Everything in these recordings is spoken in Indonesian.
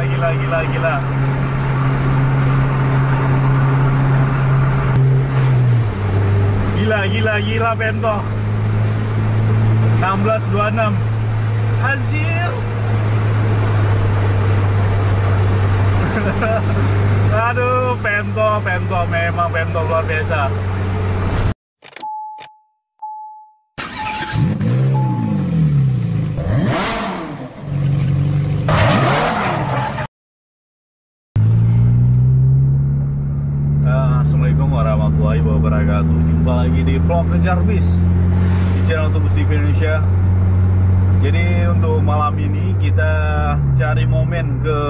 gila, gila, gila, gila. Gila, gila, gila, Pento. 16.26. Anjir. Aduh, Pento memang Pento luar biasa. Assalamualaikum warahmatullahi wabarakatuh. Jumpa lagi di vlog Kejar Bis di channel Bus TV Indonesia. Jadi untuk malam ini kita cari momen ke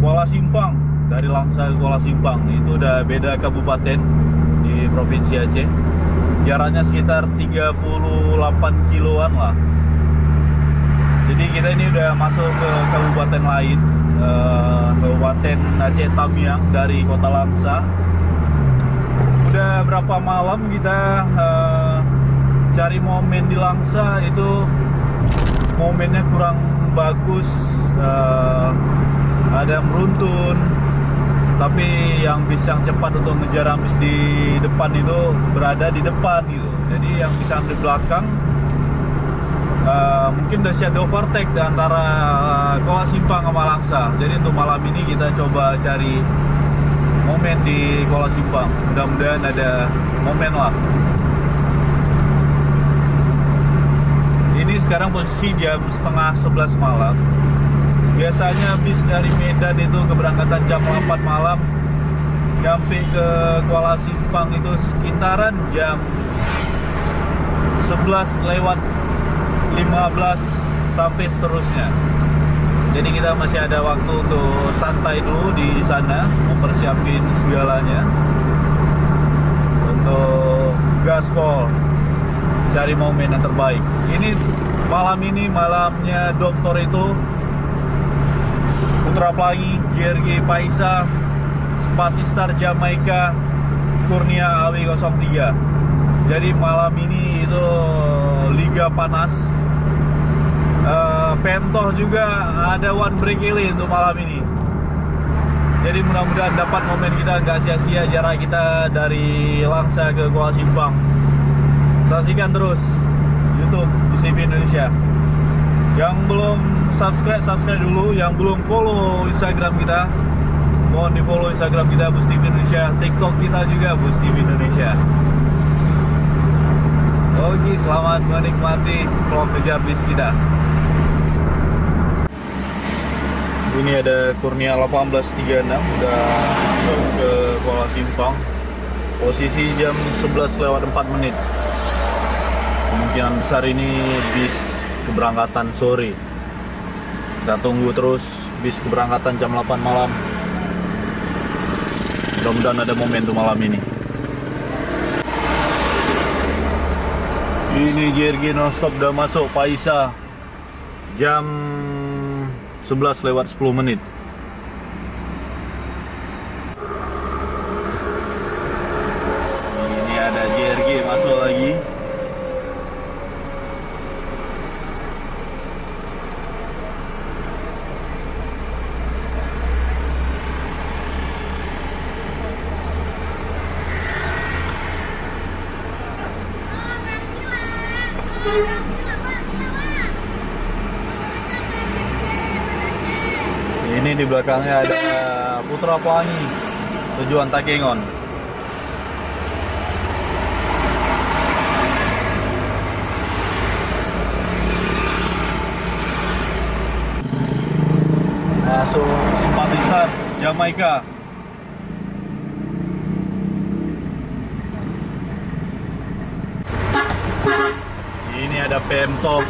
Kuala Simpang. Dari Langsa ke Kuala Simpang itu udah beda kabupaten di Provinsi Aceh. Jaraknya sekitar 38 kiloan lah. Jadi kita ini udah masuk ke kabupaten lain, Kabupaten Aceh Tamiang dari Kota Langsa. Udah berapa malam kita cari momen di Langsa, itu momennya kurang bagus, ada yang beruntun, tapi yang bis yang cepat untuk ngejar bis di depan itu berada di depan gitu. Jadi yang bisa di belakang mungkin udah siap di overtake di antara Kuala Simpang sama Langsa. Jadi untuk malam ini kita coba cari momen di Kuala Simpang. Mudah-mudahan ada momen lah. Ini sekarang posisi jam setengah 11 malam. Biasanya bis dari Medan itu keberangkatan jam 4 malam, nyampe ke Kuala Simpang itu sekitaran jam 11 lewat 15 sampai seterusnya. Jadi kita masih ada waktu untuk santai dulu di sana, mempersiapin segalanya untuk gaspol, cari momen yang terbaik. Ini malamnya Doktor itu Putra Pelangi, JRG Paisa, Spatistar Jamaika, Kurnia AW03. Jadi malam ini itu Liga Panas. Pentoh juga ada one break early untuk malam ini. Jadi mudah-mudahan dapat momen kita, nggak sia-sia jarak kita dari Langsa ke Kuala Simpang. Saksikan terus YouTube Bus TV Indonesia. Yang belum subscribe dulu. Yang belum follow Instagram kita, mohon di follow Instagram kita Bus TV Indonesia. TikTok kita juga Bus TV Indonesia. Oke, selamat menikmati vlog Kejar Bis kita. Ini ada Kurnia 1836 udah masuk ke Kuala Simpang. Posisi jam 11 lewat 4 menit. Kemungkinan besar ini bis keberangkatan sore. Kita tunggu terus bis keberangkatan jam 8 malam. Mudah-mudahan ada momentum malam ini. Ini JRG nonstop udah masuk Paisa jam 11 lewat 10 menit. Ini ada JRG masuk lagi. Ini di belakangnya ada Putra Pelangi tujuan Takengon. Masuk Spatistar Jamaika. Ini ada Pentoh,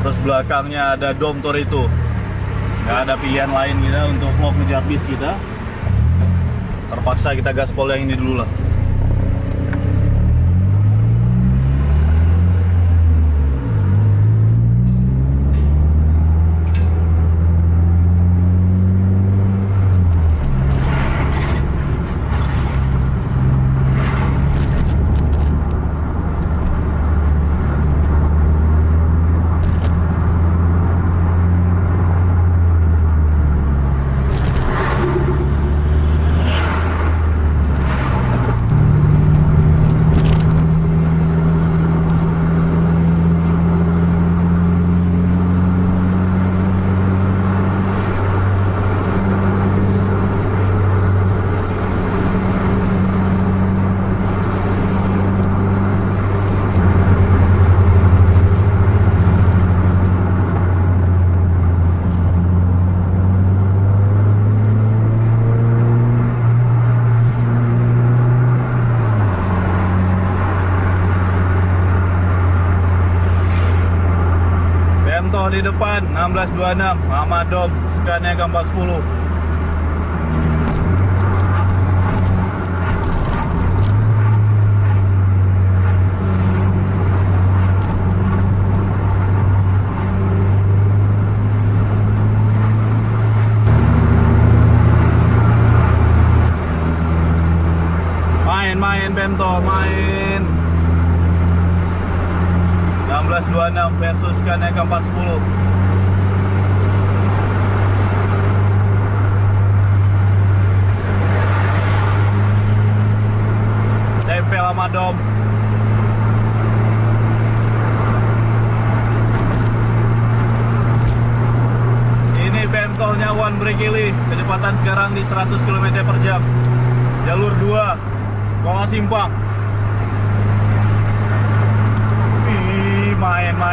terus belakangnya ada Doktor itu. Nggak ada pilihan lain kita untuk vlog Kejar Bis kita. Terpaksa kita gaspol yang ini dulu lah. Pemto di depan 1626 Amadom Scania K410. Main Pemto, main 1626 versus Scania K410. Tempel sama dom. Ini Pemtohnya one brake kili. Kecepatan sekarang di 100 km/jam. Jalur 2 Kola Simpang. Main.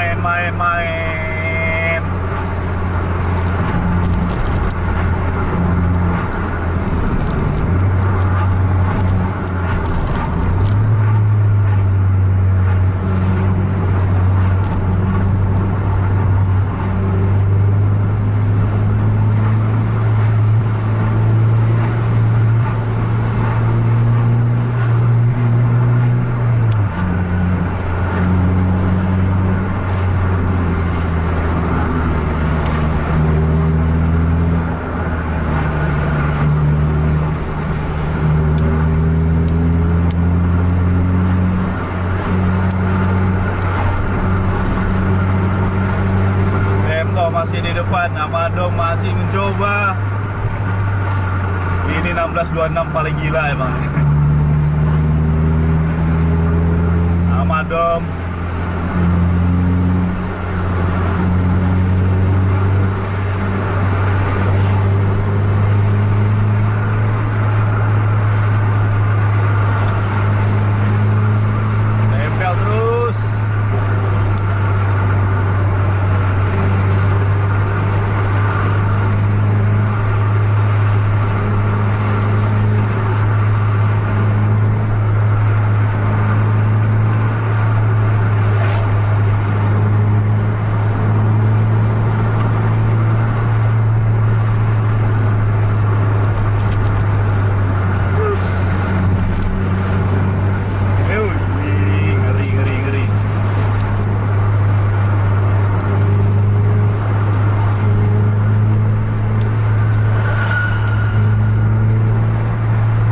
Masih di depan, Amadom masih mencoba. Ini 1626 paling gila emang. Amadom. Tempel terus. Ngeri.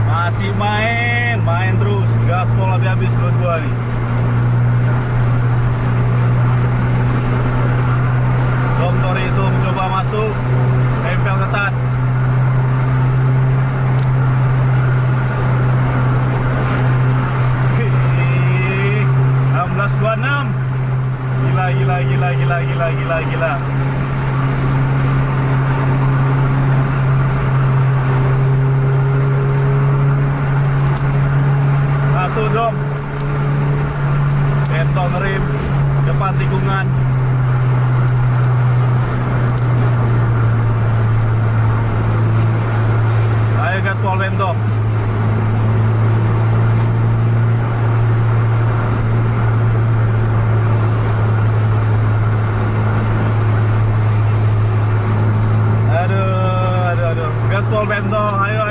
Masih main terus, gaspol habis dua-dua nih. Dokter itu mencoba masuk, tempel ketat. Hii, 1626. Gila. Masuk dong. Pemto ngerem depan tikungan. Ayo gaspol Pemto. Aduh. Gaspol Pemto. Ayo.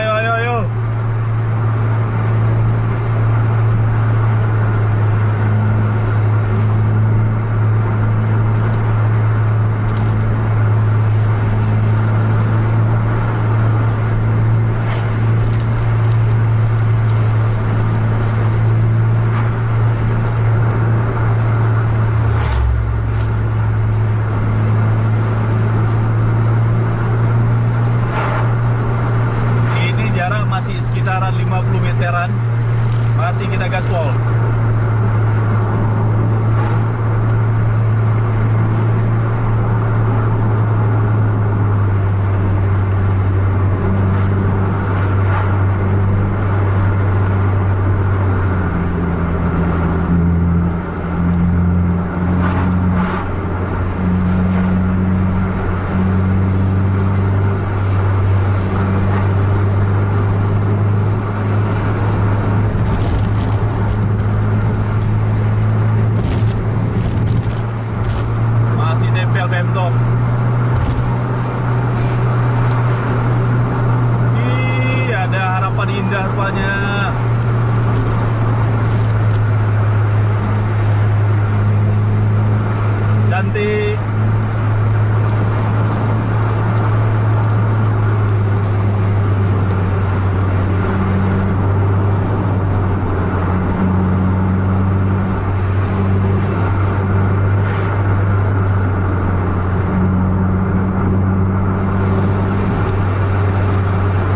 Masih sekitaran 50 meteran, masih kita gaspol. indah rupanya. Cantik.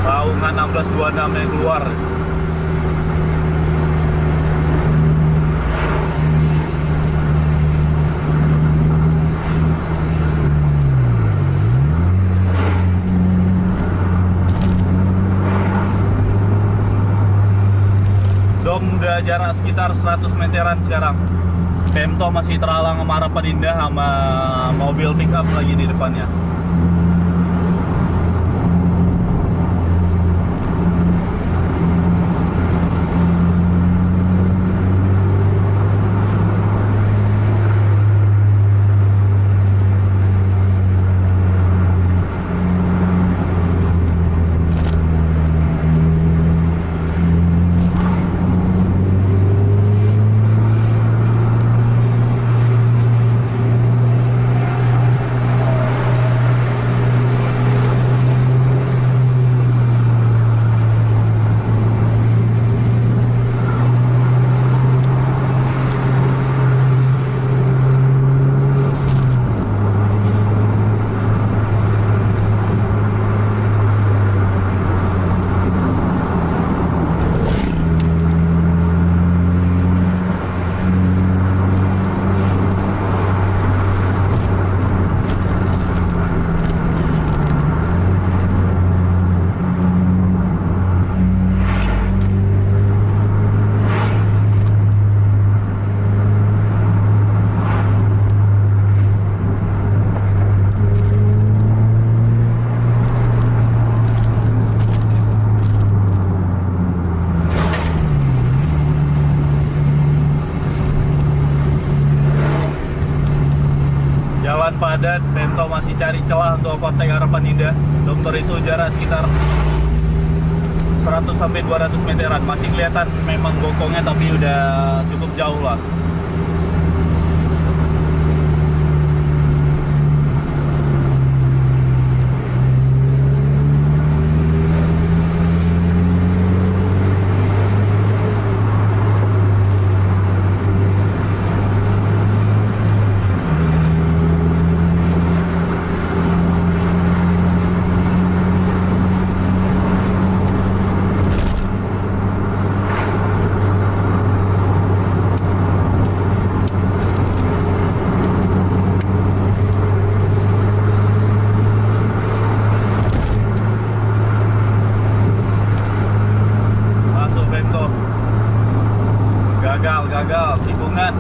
Raungan 1626 yang keluar. Udah jarak sekitar 100 meteran sekarang. Pemto masih terhalang sama Harapan Indah sama mobil pickup lagi di depannya. Jalan padat, Pemto masih cari celah untuk overtake Harapan Indah. Dokter itu jarak sekitar 100-200 meteran. Masih kelihatan memang bokongnya tapi udah cukup jauh lah. Gagal, tikungan.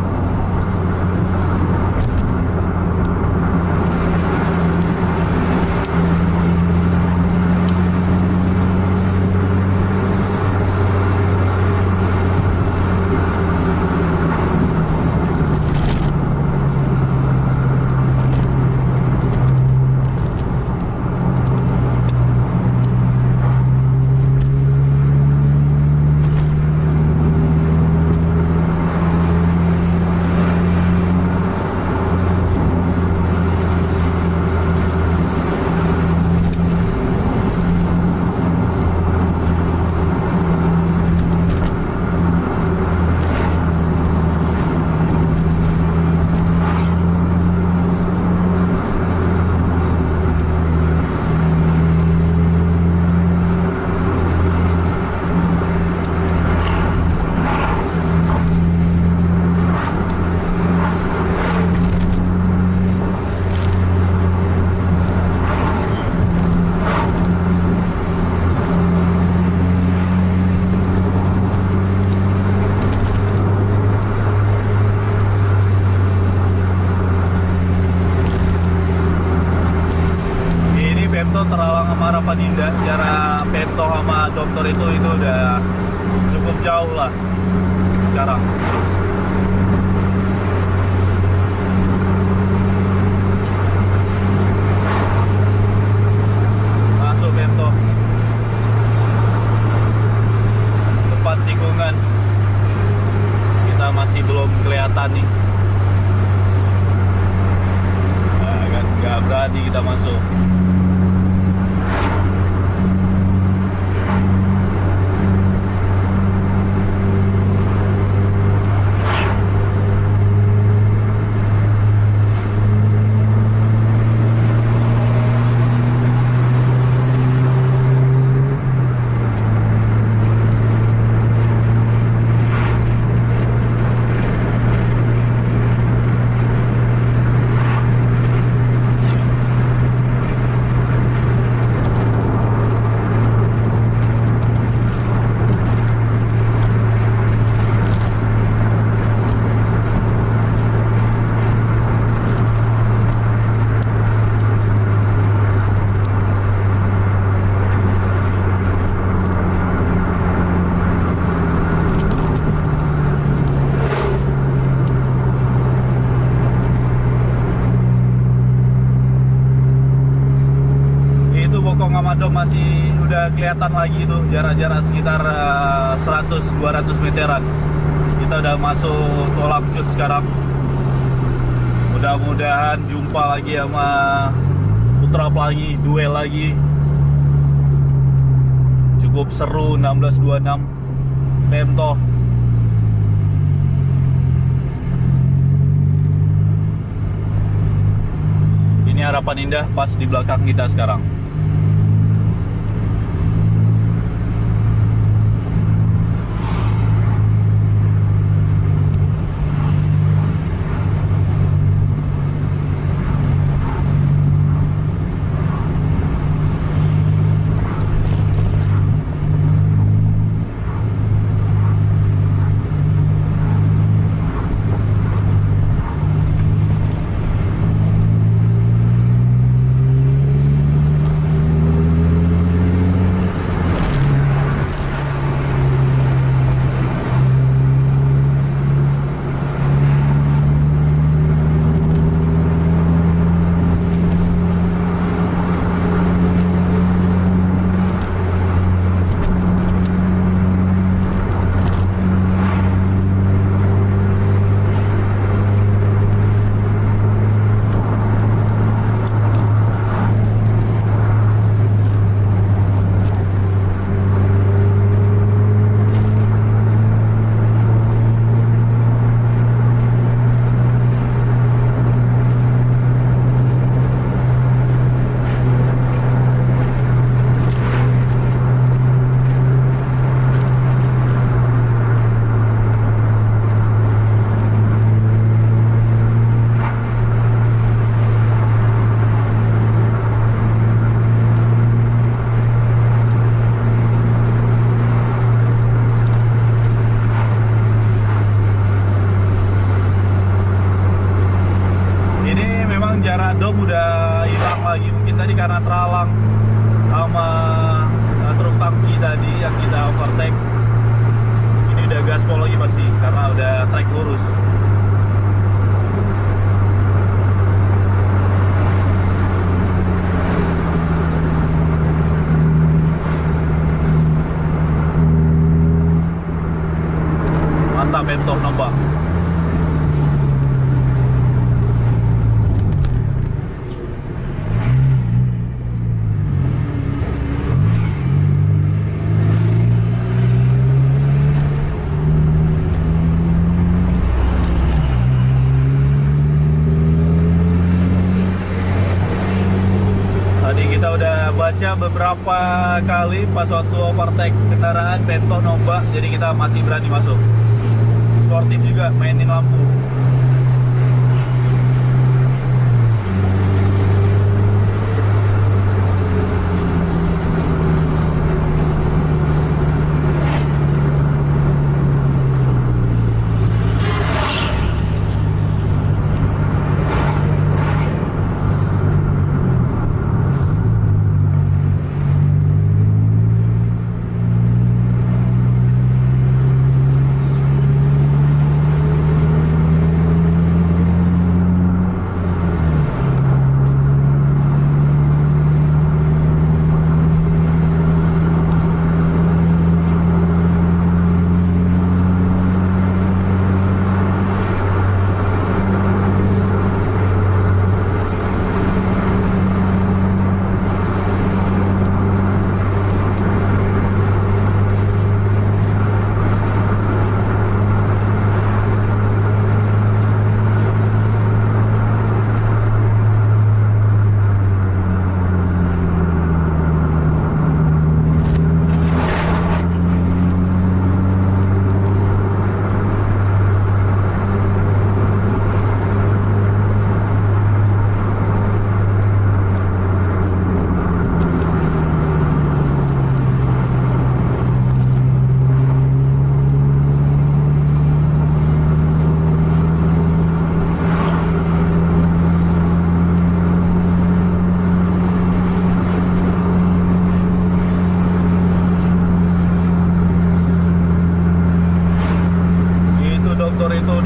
terhalang sama Harapan Indah. Jarak Pemto sama Dokter itu udah cukup jauh lah sekarang. Masuk Pemto. kelihatan nih. Nah, kan nggak berani kita masuk. Amadom masih udah kelihatan lagi tuh jarak-jarak sekitar 100-200 meteran. Kita udah masuk tol Lamcut sekarang. Mudah-mudahan jumpa lagi sama Putra lagi, duel lagi. Cukup seru 1626 Pemto. Ini Harapan Indah pas di belakang kita sekarang. Jarak dom udah hilang lagi, mungkin tadi karena terhalang sama truk tangki tadi yang kita overtake. Ini udah gaspol lagi pasti karena udah trek lurus. Mantap Pemto nambah. Kita udah baca beberapa kali pas waktu overtake kendaraan Pemto nombak, jadi kita masih berani masuk. Sportif juga, mainin lampu.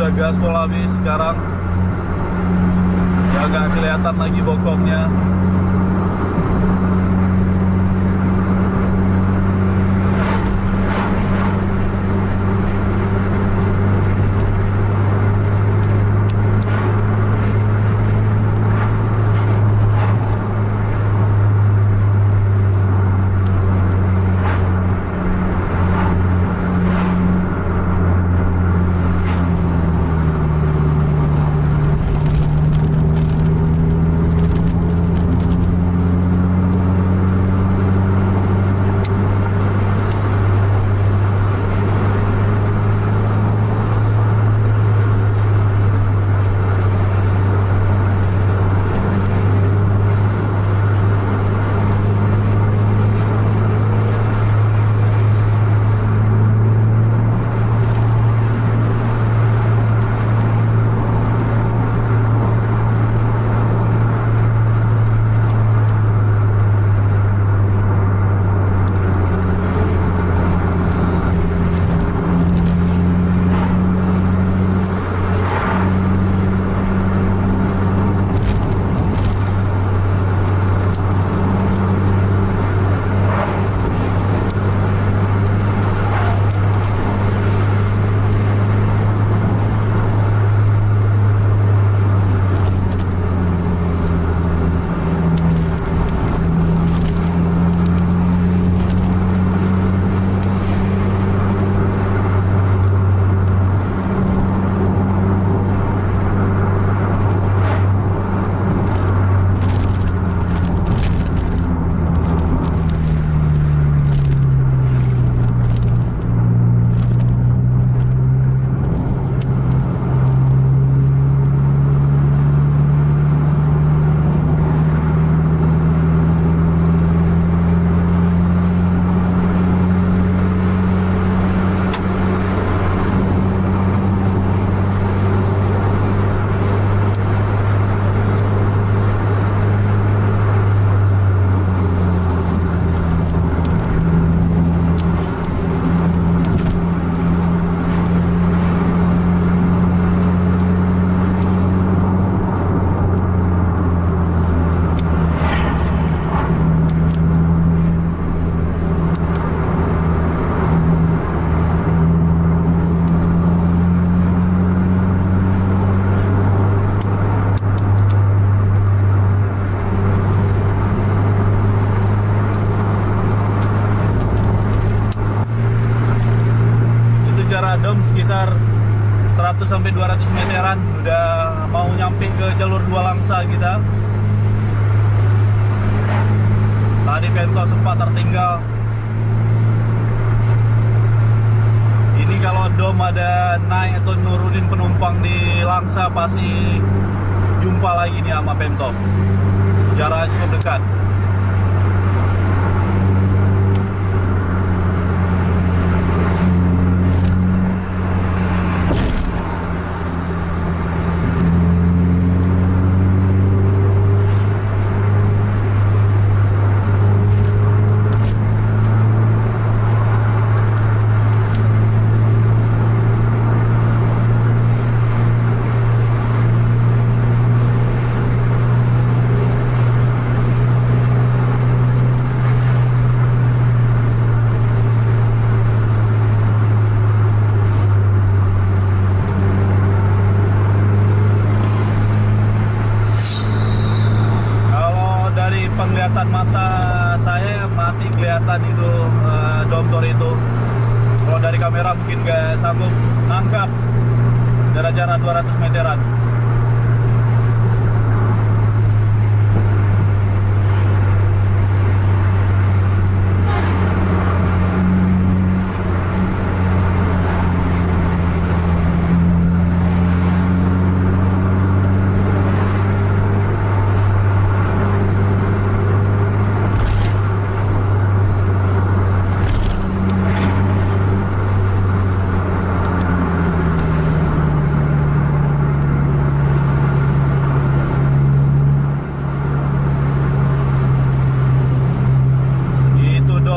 udah gaspol habis sekarang. Ya nggak kelihatan lagi bokongnya. Dom sekitar 100 sampai 200 meteran udah mau nyampe ke jalur 2 Langsa kita. Tadi Pemto sempat tertinggal. Ini kalau Dom ada naik atau nurunin penumpang di Langsa pasti jumpa lagi nih sama Pemto. Jaraknya cukup dekat. Penglihatan mata saya masih kelihatan itu Domtor itu. Kalau dari kamera mungkin nggak sanggup nangkap jarak-jarak 200 meteran.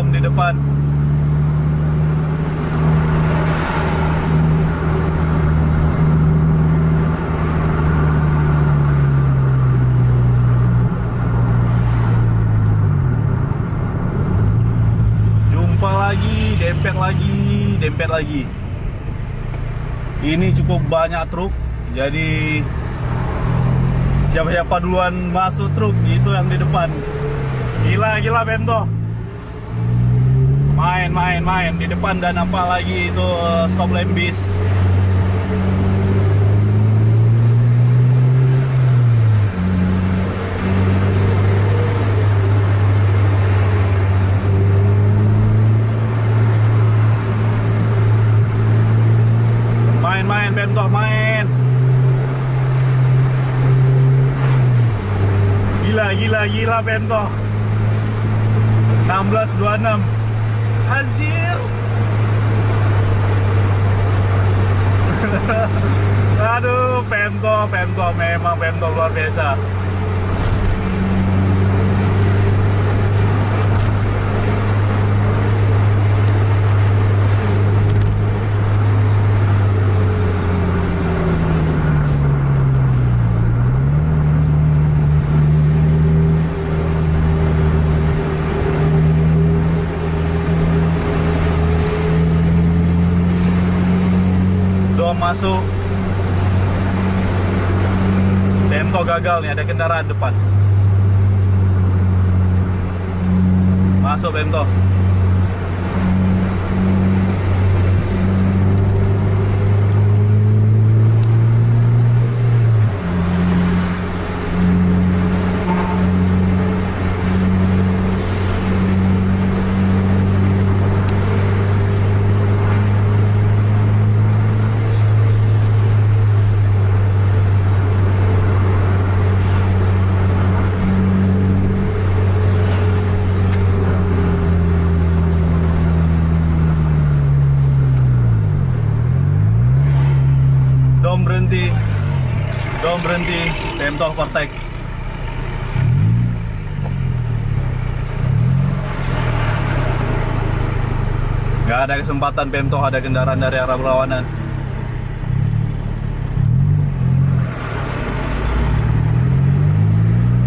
Di depan. dempet lagi. Ini cukup banyak truk, jadi siapa-siapa duluan masuk truk itu yang di depan. Gila Bento. Main di depan dan nampak lagi itu stop lamp bis. Main Bento, main. Gila Bento. 16.26. Anjir. Aduh, Bento memang Bento luar biasa. Masuk. Bento gagal nih, ada kendaraan depan. Masuk Bento. Dom berhenti, Bento overtake. Gak ada kesempatan Bento, ada kendaraan dari arah berlawanan.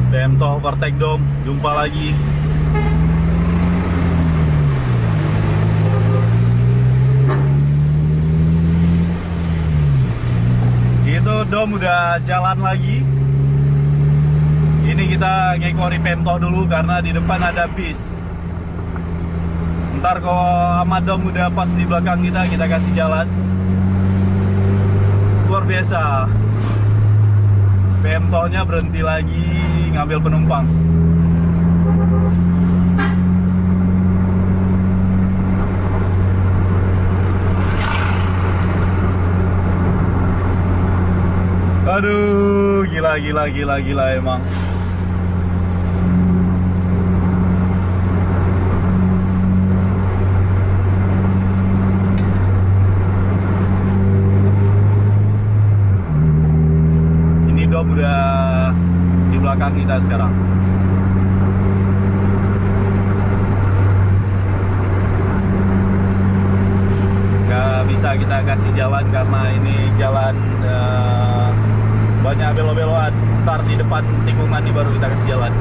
Bento overtake Dom, jumpa lagi. Dom udah jalan lagi. Ini kita ngekori Bento dulu karena di depan ada bis. Ntar kalau sama Dom udah pas di belakang kita kasih jalan. Luar biasa. Bentonya berhenti lagi ngambil penumpang. Aduh, gila emang. Ini Dom udah di belakang kita sekarang. Gak bisa kita kasih jalan karena ini jalan banyak belok-belokan. Ntar di depan tikungan ini baru kita kasih jalan.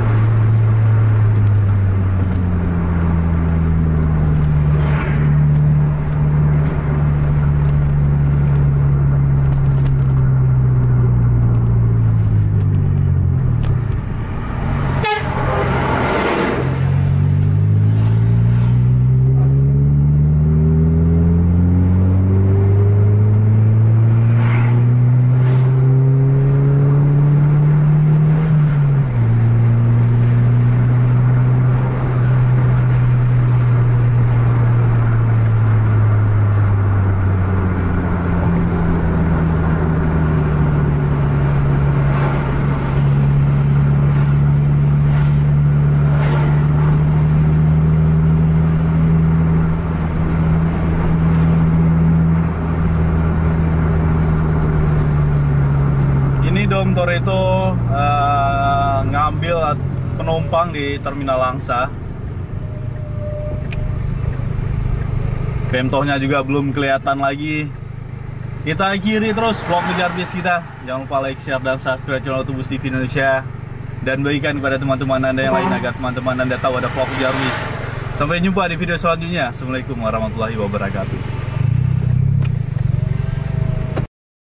Dom Toretto ngambil penumpang di Terminal Langsa. Bentonya juga belum kelihatan lagi. Kita akhiri terus vlog ngejar bis kita. Jangan lupa like, share, dan subscribe channel Autobus TV Indonesia. Dan bagikan kepada teman-teman Anda yang lain agar teman-teman Anda tahu ada vlog ngejar bis. Sampai jumpa di video selanjutnya. Assalamualaikum warahmatullahi wabarakatuh.